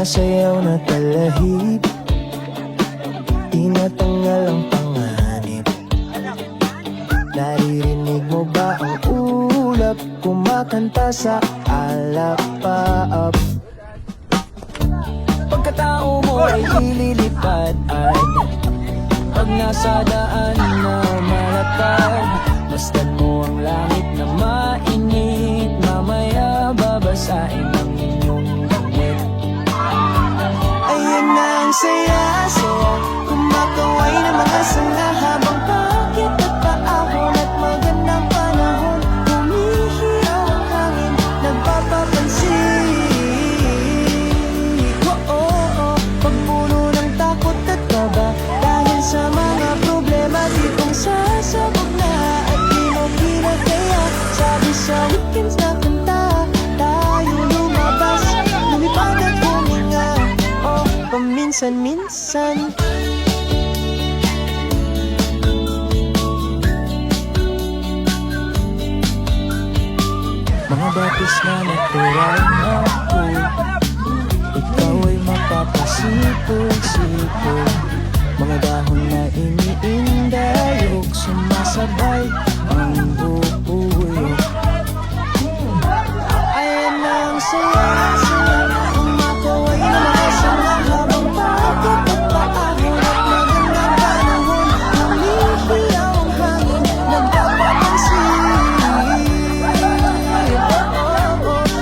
sumasayaw na talahib, tinatanggal ang panganib. Naririnig mo ba ang ulap kumakanta sa alapaap? Pagkatao mo ay ililipad ay pag nasa daan na malapad. Masdan mo ang langit na mainit, mamaya babasain ang inyong damit. Ayan na ang saya-saya, kumakaway ng mga sanga habang pakit at paahon at magandang panahon. Humihiyaw ang hangin, nagpapapansin. Pagpuno ng takot at kaba dahil sa mga problema ditong sasabog na at di mo kinakaya. Sabi sa weekends na kanta, tayo lumabas, lumipad at huminga. Oh, paminsan-minsan. Mga batis na natural na po, ikaw ay mapapasipol-sipol. Mga dahon na iniindayog, sumasabay ang bubuyog. Ayan na ang saya-saya, kumakaway na mga sanga habang pakit at paahon at magandang panahon. Humihiyaw ang hangin, nagpapapansin.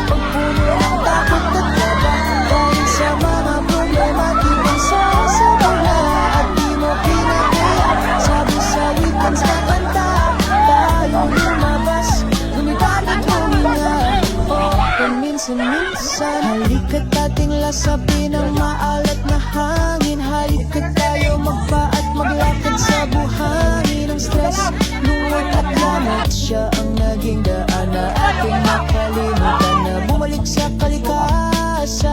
Pagpuno ng takot at kaba dahil sa mga problema ditong sasabog na at di mo kinakaya. Sabi sa weekends na kanta, tayo lumabas, lumipad at huminga. Paminsan-minsan, halika't ating lasapin ang maalat na hangin. Halika't tayo magpa at maglakad sa buhangin ng stress, lungkot at lamat. Siya ang naging daan na ating nakalimutan na bumalik sa kalikasan.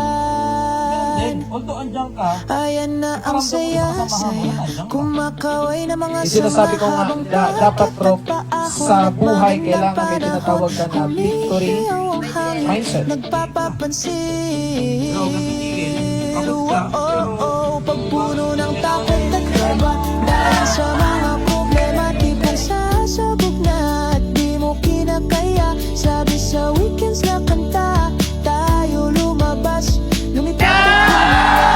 Although andyan ka, Ayan na ang saya-saya, kumakaway na mga sinasabi ko nga habang na dapat bro, paahon sa at buhay magandang kailangan may tinatawag ka na panahon. victory Humihiyaw ang hangin, mindset. nagpapapansin. Pagpuno ng takot at kaba dahil sa mga problema tipong sasabog na at di mo kinakaya. Sabi sa weekends na kanta, tayo lumabas, lumipad at huminga.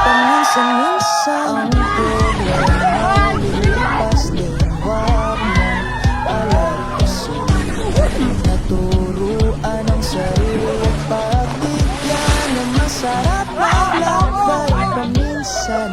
Paminsan-minsan ang problema lilipas din, wag mong alalasin. Naturuan ang sarili at pagbigla na masarap maglakbay paminsan-minsan.